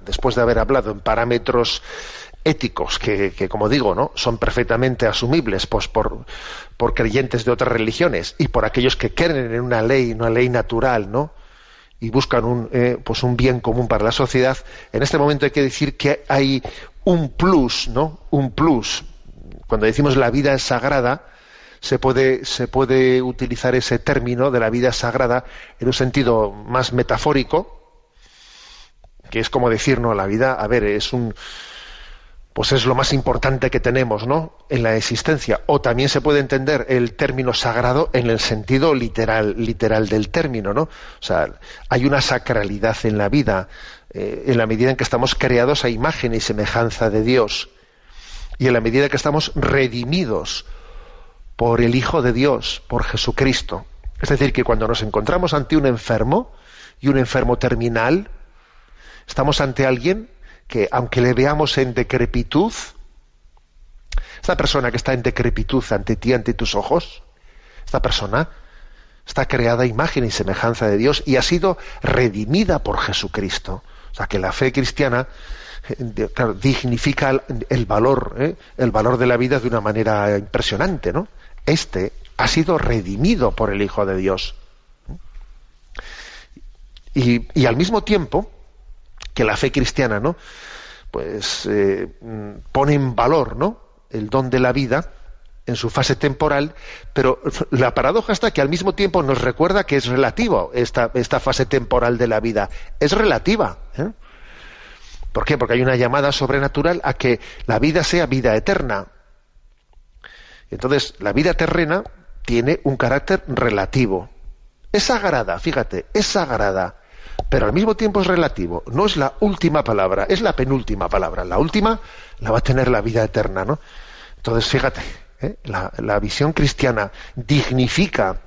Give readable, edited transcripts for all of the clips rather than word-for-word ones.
después de haber hablado en parámetros éticos que como digo, ¿no?, son perfectamente asumibles pues por creyentes de otras religiones y por aquellos que creen en una ley natural, ¿no?, y buscan un bien común para la sociedad. En este momento hay que decir que hay un plus, ¿no?, un plus. Cuando decimos la vida es sagrada, se puede utilizar ese término de la vida sagrada en un sentido más metafórico, que es como decir, no, la vida, a ver, es lo más importante que tenemos, ¿no?, en la existencia. O también se puede entender el término sagrado en el sentido literal del término, ¿no? O sea, hay una sacralidad en la vida, en la medida en que estamos creados a imagen y semejanza de Dios, y en la medida que estamos redimidos por el Hijo de Dios, por Jesucristo. Es decir, que cuando nos encontramos ante un enfermo, y un enfermo terminal, estamos ante alguien que, aunque le veamos en decrepitud, esta persona que está en decrepitud ante ti, ante tus ojos, esta persona está creada a imagen y semejanza de Dios y ha sido redimida por Jesucristo. O sea, que la fe cristiana, claro, dignifica el valor de la vida de una manera impresionante, ¿no? Este ha sido redimido por el Hijo de Dios. Y al mismo tiempo que la fe cristiana, ¿no?, pues pone en valor, ¿no?, el don de la vida en su fase temporal, pero la paradoja está que al mismo tiempo nos recuerda que es relativo esta fase temporal de la vida. Es relativa, ¿eh? ¿Por qué? Porque hay una llamada sobrenatural a que la vida sea vida eterna. Entonces, la vida terrena tiene un carácter relativo. Es sagrada, fíjate, es sagrada, pero al mismo tiempo es relativo. No es la última palabra, es la penúltima palabra. La última la va a tener la vida eterna, ¿no? Entonces, fíjate, la visión cristiana dignifica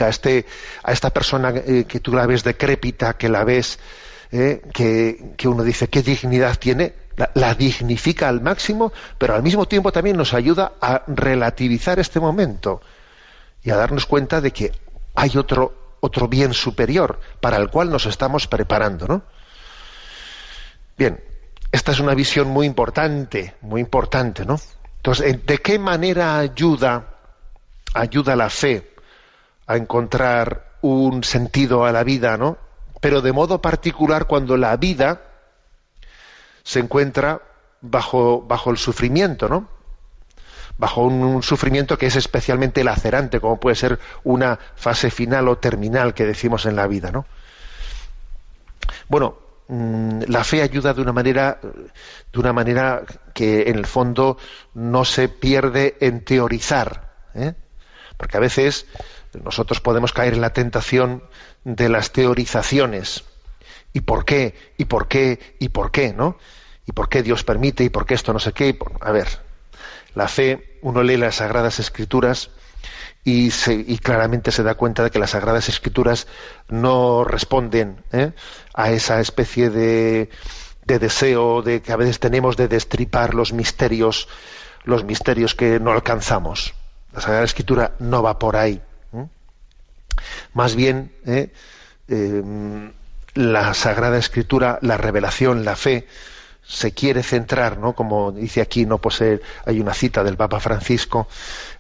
a esta persona que tú la ves decrépita, que la ves, que uno dice, ¿qué dignidad tiene? La dignifica al máximo, pero al mismo tiempo también nos ayuda a relativizar este momento y a darnos cuenta de que hay otro bien superior para el cual nos estamos preparando, ¿no? Bien, esta es una visión muy importante, ¿no? Entonces, ¿de qué manera ayuda la fe a encontrar un sentido a la vida, ¿no? Pero de modo particular cuando la vida se encuentra bajo el sufrimiento, ¿no? Bajo un sufrimiento que es especialmente lacerante, como puede ser una fase final o terminal que decimos en la vida, ¿no? Bueno, la fe ayuda de una manera que en el fondo no se pierde en teorizar, ¿eh? Porque a veces nosotros podemos caer en la tentación de las teorizaciones. ¿Y por qué? ¿Y por qué? ¿Y por qué? ¿No? ¿Y por qué Dios permite? ¿Y por qué esto no sé qué? A ver, la fe, uno lee las Sagradas Escrituras y claramente se da cuenta de que las Sagradas Escrituras no responden a esa especie de deseo de que a veces tenemos de destripar los misterios que no alcanzamos. La Sagrada Escritura no va por ahí. Más bien, la Sagrada Escritura, la revelación, la fe, se quiere centrar, ¿no? Como dice aquí, ¿no? Pues hay una cita del Papa Francisco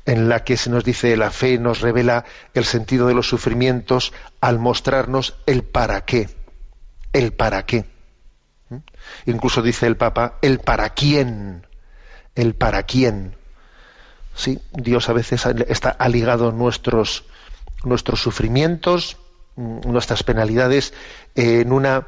en la que se nos dice: la fe nos revela el sentido de los sufrimientos al mostrarnos el para qué. El para qué. Incluso dice el Papa, el para quién. El para quién. Sí, Dios a veces ha ligado nuestros sufrimientos, nuestras penalidades en una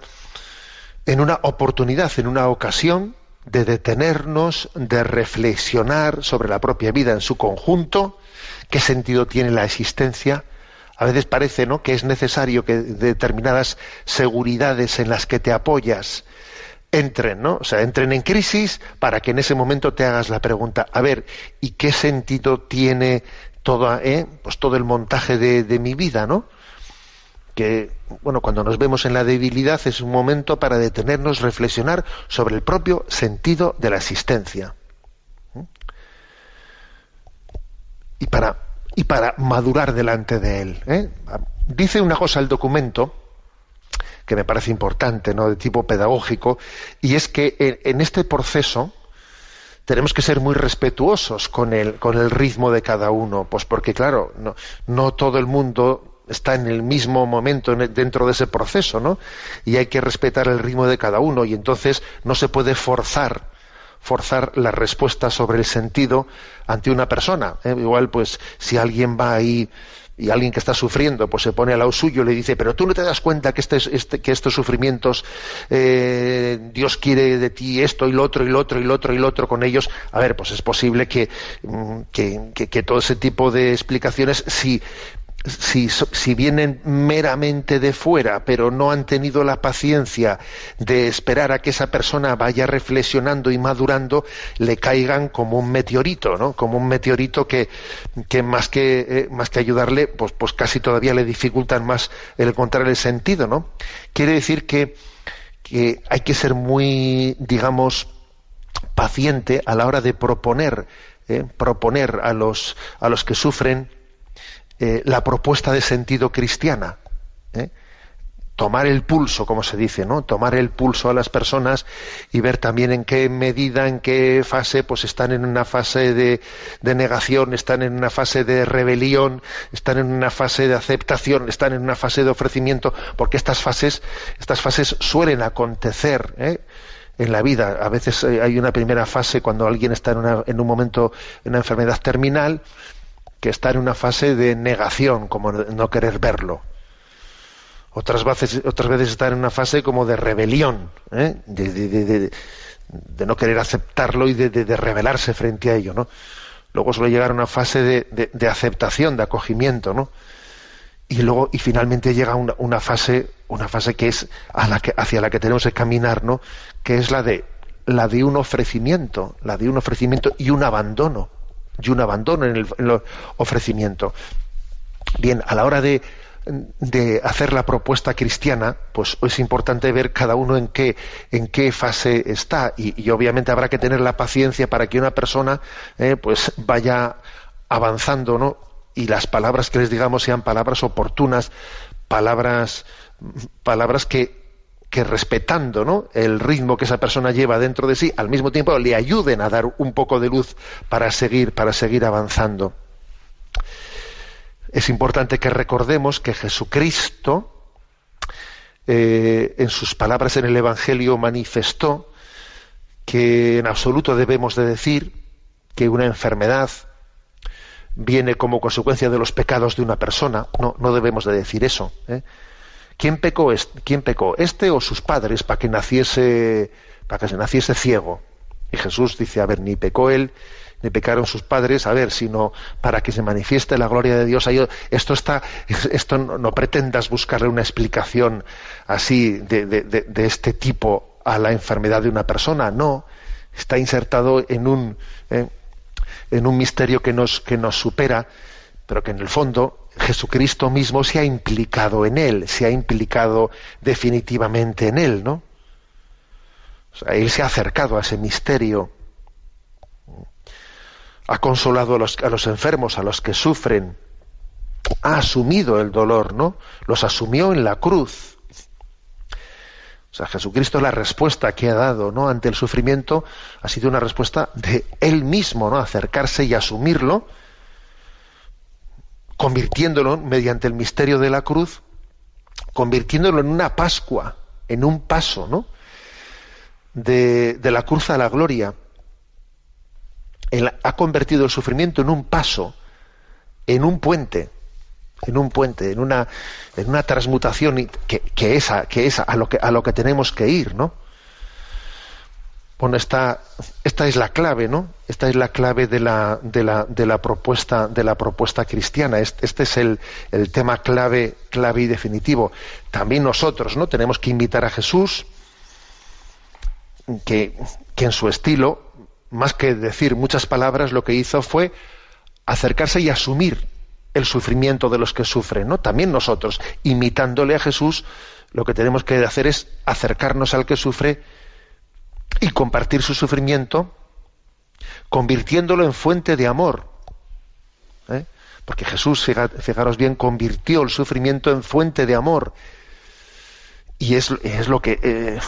oportunidad, en una ocasión de detenernos, de reflexionar sobre la propia vida en su conjunto, qué sentido tiene la existencia. A veces parece, ¿no?, que es necesario que determinadas seguridades en las que te apoyas entren, ¿no? O sea, entren en crisis para que en ese momento te hagas la pregunta, a ver, ¿y qué sentido tiene todo el montaje de mi vida, ¿no? Que, bueno, cuando nos vemos en la debilidad es un momento para detenernos, reflexionar sobre el propio sentido de la existencia. Y para madurar delante de él. Dice una cosa el documento que me parece importante, ¿no?, de tipo pedagógico, y es que en este proceso tenemos que ser muy respetuosos con el ritmo de cada uno, pues porque claro, no todo el mundo está en el mismo momento dentro de ese proceso, ¿no? Y hay que respetar el ritmo de cada uno, y entonces no se puede forzar la respuesta sobre el sentido ante una persona, ¿eh? Igual, pues, si alguien va ahí y alguien que está sufriendo, pues se pone al lado suyo y le dice, pero tú no te das cuenta que que estos sufrimientos, Dios quiere de ti esto y lo otro y lo otro y lo otro y lo otro con ellos. A ver, pues es posible que todo ese tipo de explicaciones, si vienen meramente de fuera, pero no han tenido la paciencia de esperar a que esa persona vaya reflexionando y madurando, le caigan como un meteorito, ¿no? Como un meteorito que más que ayudarle, pues casi todavía le dificultan más el encontrar el sentido, ¿no? Quiere decir que hay que ser muy, digamos, paciente a la hora de proponer a los que sufren la propuesta de sentido cristiana, tomar el pulso, como se dice, ¿no? Tomar el pulso a las personas y ver también en qué medida, en qué fase, pues están en una fase de negación, están en una fase de rebelión, están en una fase de aceptación, están en una fase de ofrecimiento, porque estas fases suelen acontecer, en la vida. A veces hay una primera fase cuando alguien está en un momento, en una enfermedad terminal, que está en una fase de negación, como no querer verlo. Otras veces está en una fase como de rebelión, de no querer aceptarlo y de rebelarse frente a ello, ¿no? Luego suele llegar a una fase de aceptación, de acogimiento, ¿no? Y finalmente llega una fase que es hacia la que tenemos que caminar, ¿no? Que es la de un ofrecimiento, y un abandono. En el ofrecimiento. Bien, a la hora de hacer la propuesta cristiana, pues es importante ver cada uno en qué fase está, y obviamente habrá que tener la paciencia para que una persona pues vaya avanzando, ¿no? Y las palabras que les digamos sean palabras oportunas, palabras que respetando, ¿no?, el ritmo que esa persona lleva dentro de sí, al mismo tiempo le ayuden a dar un poco de luz para seguir avanzando. Es importante que recordemos que Jesucristo, en sus palabras en el Evangelio, manifestó que en absoluto debemos de decir que una enfermedad viene como consecuencia de los pecados de una persona. No debemos de decir eso, ¿Quién pecó? ¿Este o sus padres para que se naciese ciego? Y Jesús dice, a ver, ni pecó él, ni pecaron sus padres, sino para que se manifieste la gloria de Dios. Esto no pretendas buscarle una explicación así de este tipo a la enfermedad de una persona. No, está insertado en un misterio que nos supera, pero que en el fondo Jesucristo mismo se ha implicado en él, se ha implicado definitivamente en él, ¿no? O sea, él se ha acercado a ese misterio, ha consolado a los enfermos, a los que sufren, ha asumido el dolor, ¿no? Los asumió en la cruz. O sea, Jesucristo, la respuesta que ha dado, ¿no?, ante el sufrimiento ha sido una respuesta de él mismo, ¿no?, acercarse y asumirlo, convirtiéndolo mediante el misterio de la cruz, convirtiéndolo en una Pascua, en un paso, ¿no?, de la cruz a la gloria. Él ha convertido el sufrimiento en un paso, en un puente, en una transmutación que es a lo que tenemos que ir, ¿no? Bueno, esta es la clave, ¿no? Esta es la clave de la propuesta cristiana. Este es el tema clave y definitivo. También nosotros, ¿no?, tenemos que invitar a Jesús, que en su estilo, más que decir muchas palabras, lo que hizo fue acercarse y asumir el sufrimiento de los que sufren, ¿no? También nosotros, imitándole a Jesús, lo que tenemos que hacer es acercarnos al que sufre y compartir su sufrimiento, convirtiéndolo en fuente de amor. Porque Jesús, fijaros bien, convirtió el sufrimiento en fuente de amor. Y es lo que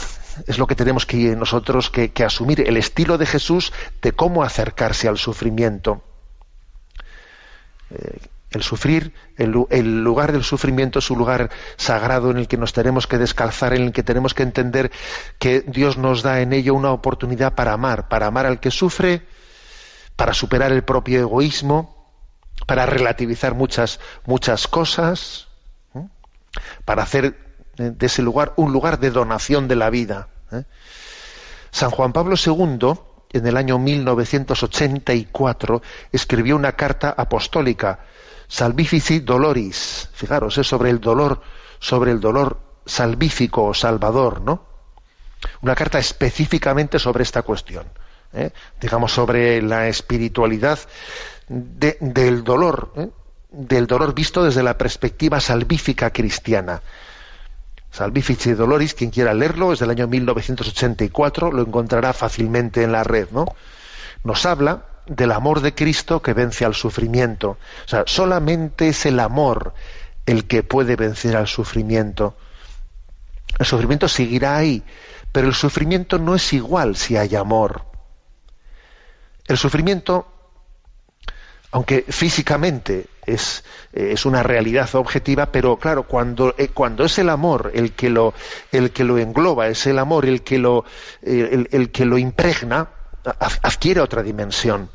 tenemos que nosotros que asumir, el estilo de Jesús de cómo acercarse al sufrimiento. El sufrir, el lugar del sufrimiento es un lugar sagrado en el que nos tenemos que descalzar, en el que tenemos que entender que Dios nos da en ello una oportunidad para amar al que sufre, para superar el propio egoísmo, para relativizar muchas cosas, para hacer de ese lugar un lugar de donación de la vida. San Juan Pablo II, en el año 1984, escribió una carta apostólica, Salvifici Doloris, fijaros, es sobre el dolor salvífico o salvador, ¿no? Una carta específicamente sobre esta cuestión, digamos, sobre la espiritualidad del dolor visto desde la perspectiva salvífica cristiana. Salvifici Doloris, quien quiera leerlo, es del año 1984, lo encontrará fácilmente en la red, ¿no? Nos habla del amor de Cristo que vence al sufrimiento. O sea, solamente es el amor el que puede vencer al sufrimiento. El sufrimiento seguirá ahí, pero el sufrimiento no es igual si hay amor. El sufrimiento, aunque físicamente es una realidad objetiva, pero claro, cuando es el amor el que lo engloba, es el amor el que lo impregna, adquiere otra dimensión.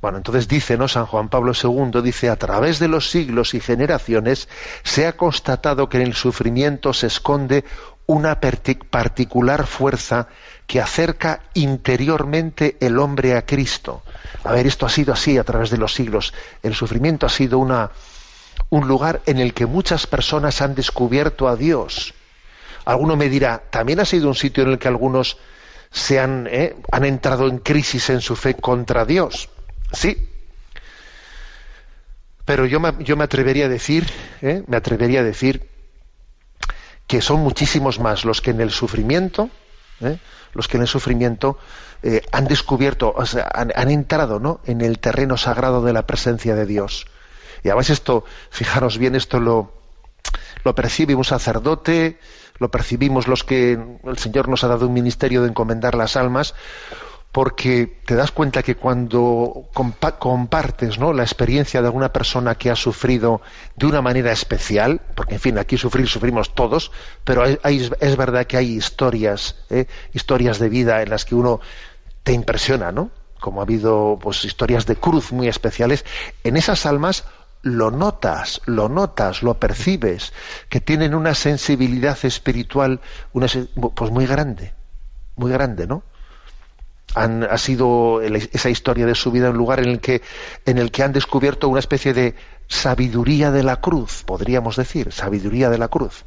Bueno, entonces dice, ¿no?, San Juan Pablo II dice: a través de los siglos y generaciones se ha constatado que en el sufrimiento se esconde una particular fuerza que acerca interiormente el hombre a Cristo. A ver, esto ha sido así a través de los siglos. El sufrimiento ha sido un lugar en el que muchas personas han descubierto a Dios. Alguno me dirá, también ha sido un sitio en el que algunos han entrado en crisis en su fe contra Dios. Sí. Pero yo me atrevería a decir, que son muchísimos más los que en el sufrimiento, han descubierto, o sea, han entrado, ¿no?, en el terreno sagrado de la presencia de Dios. Y además esto, fijaros bien, esto lo percibe un sacerdote, lo percibimos los que el Señor nos ha dado un ministerio de encomendar las almas, porque te das cuenta que cuando compartes, ¿no?, la experiencia de alguna persona que ha sufrido de una manera especial, porque en fin, aquí sufrimos todos, pero es verdad que hay historias de vida en las que uno te impresiona, ¿no?, como ha habido pues historias de cruz muy especiales. En esas almas lo notas, lo percibes, que tienen una sensibilidad espiritual pues muy grande, ¿no? Ha sido esa historia de su vida un lugar en el que han descubierto una especie de sabiduría de la cruz, podríamos decir, sabiduría de la cruz.